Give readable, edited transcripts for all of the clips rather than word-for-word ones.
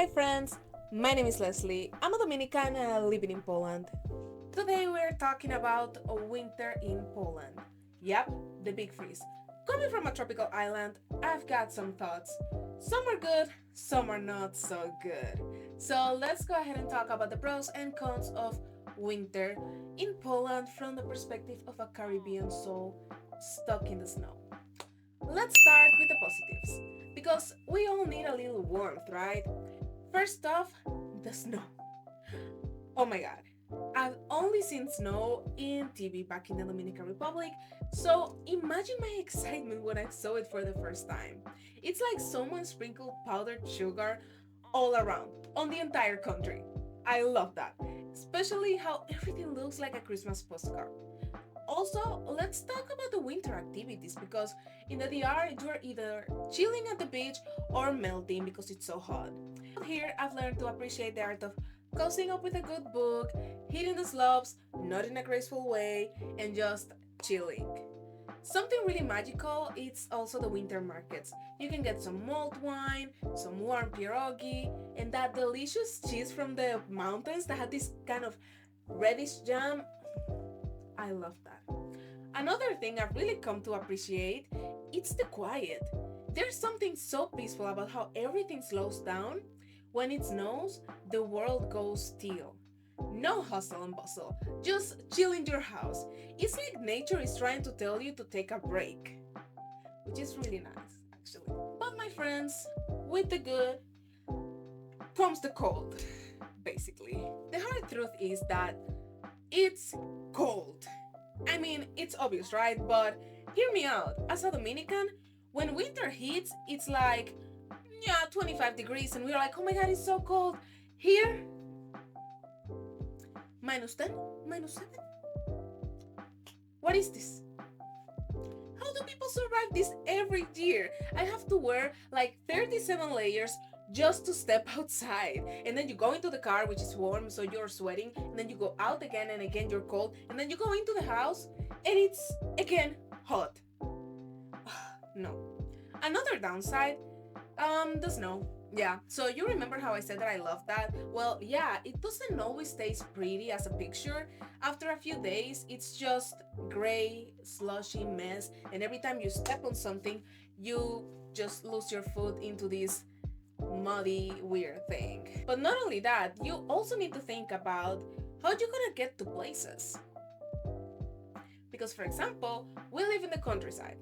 Hi friends, my name is Leslie. I'm a Dominican living in Poland. Today we're talking about a winter in Poland. Yep, the big freeze. Coming from a tropical island, I've got some thoughts. Some are good, some are not so good. So let's go ahead and talk about the pros and cons of winter in Poland from the perspective of a Caribbean soul stuck in the snow. Let's start with the positives because we all need a little warmth, right? First off, the snow. Oh my god. I've only seen snow in TV back in the Dominican Republic, so imagine my excitement when I saw it for the first time. It's like someone sprinkled powdered sugar all around, on the entire country. I love that, especially how everything looks like a Christmas postcard. Also, let's talk about the winter activities because in the DR you're either chilling at the beach or melting because it's so hot. Here, I've learned to appreciate the art of cozying up with a good book, hitting the slopes, not in a graceful way, and just chilling. Something really magical is also the winter markets. You can get some mulled wine, some warm pierogi, and that delicious cheese from the mountains that had this kind of reddish jam. I love that. Another thing I've really come to appreciate, it's the quiet. There's something so peaceful about how everything slows down. When it snows, the world goes still. No hustle and bustle, just chill in your house. It's like nature is trying to tell you to take a break, which is really nice, actually. But my friends, with the good comes the cold, basically. The hard truth is that it's cold. I mean, it's obvious, right? But hear me out. As a Dominican, when winter hits, it's like, yeah, 25 degrees, and we're like, oh my god, it's so cold. Here, minus 10, minus 7. What is this? How do people survive this every year? I have to wear like 37 layers just to step outside. And then you go into the car, which is warm, so you're sweating. And then you go out again, and again, you're cold. And then you go into the house, and it's again hot. No. Another downside, the snow. Yeah, so you remember how I said that I love that? Well, yeah, it doesn't always taste pretty as a picture. After a few days, it's just gray, slushy mess, and every time you step on something, you just lose your foot into this muddy, weird thing. But not only that, you also need to think about how you're gonna get to places. Because, for example, we live in the countryside,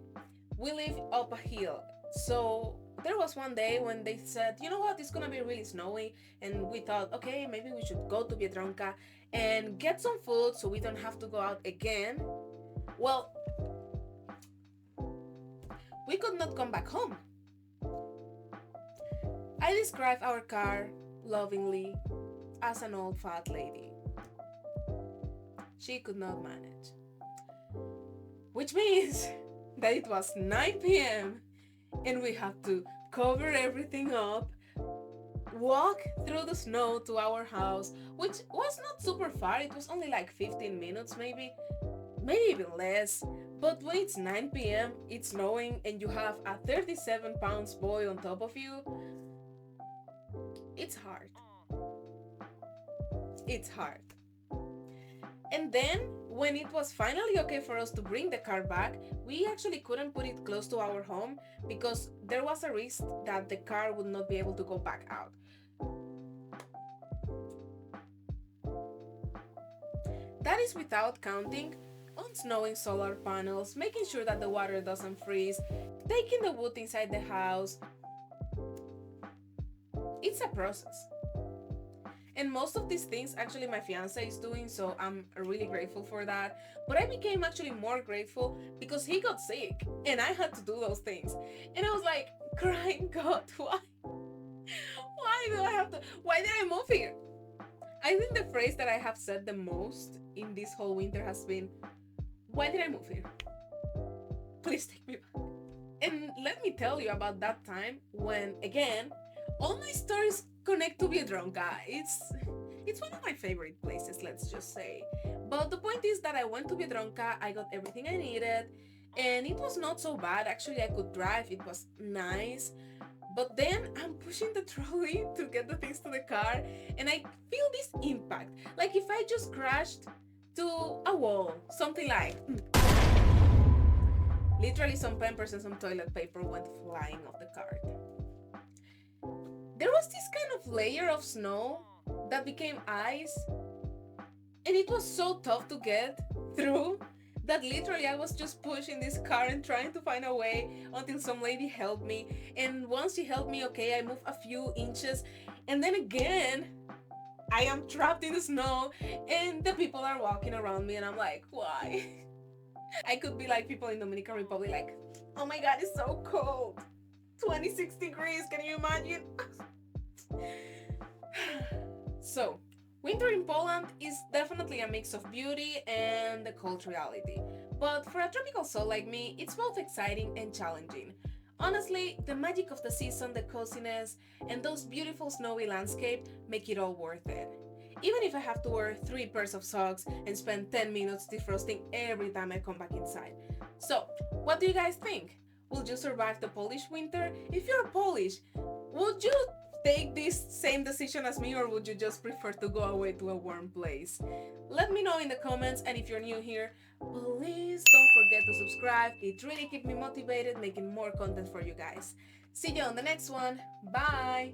we live up a hill, so there was one day when they said, you know what, it's gonna be really snowy, and we thought, okay, maybe we should go to Biedronka and get some food so we don't have to go out again. Well, we could not come back home. I describe our car lovingly as an old fat lady. She could not manage. Which means that it was 9 p.m. and we had to cover everything up, walk through the snow to our house, which was not super far, it was only like 15 minutes maybe even less. But when it's 9 p.m., it's snowing, and you have a 37 pounds boy on top of you, it's hard. It's hard. And then, when it was finally okay for us to bring the car back, we actually couldn't put it close to our home because there was a risk that the car would not be able to go back out. That is without counting unsnowing solar panels, making sure that the water doesn't freeze, taking the wood inside the house. It's a process. And most of these things actually my fiance is doing, so I'm really grateful for that. But I became actually more grateful because he got sick and I had to do those things. And I was like crying, God, why? Why do I have to? Why did I move here? I think the phrase that I have said the most in this whole winter has been, why did I move here? Please take me back. And let me tell you about that time when, again, all my stories connect to Biedronka. It's one of my favorite places, let's just say. But the point is that I went to Biedronka, I got everything I needed, and it was not so bad. Actually, I could drive, it was nice. But then I'm pushing the trolley to get the things to the car, and I feel this impact. Like if I just crashed to a wall, something like literally some pampers and some toilet paper went flying off the cart. There was this kind of layer of snow that became ice, and it was so tough to get through that literally I was just pushing this car and trying to find a way until some lady helped me. And once she helped me, okay, I moved a few inches, and then again I am trapped in the snow and the people are walking around me, and I'm like, why? I could be like people in Dominican Republic, like, oh my god, it's so cold, 26 degrees, can you imagine? So, winter in Poland is definitely a mix of beauty and the cold reality. But for a tropical soul like me, it's both exciting and challenging. Honestly, the magic of the season, the coziness, and those beautiful snowy landscapes make it all worth it. Even if I have to wear 3 pairs of socks and spend 10 minutes defrosting every time I come back inside. So, what do you guys think? Will you survive the Polish winter? If you're Polish, would you take this same decision as me, or would you just prefer to go away to a warm place? Let me know in the comments, and if you're new here, please don't forget to subscribe. It really keeps me motivated making more content for you guys. See you on the next one. Bye!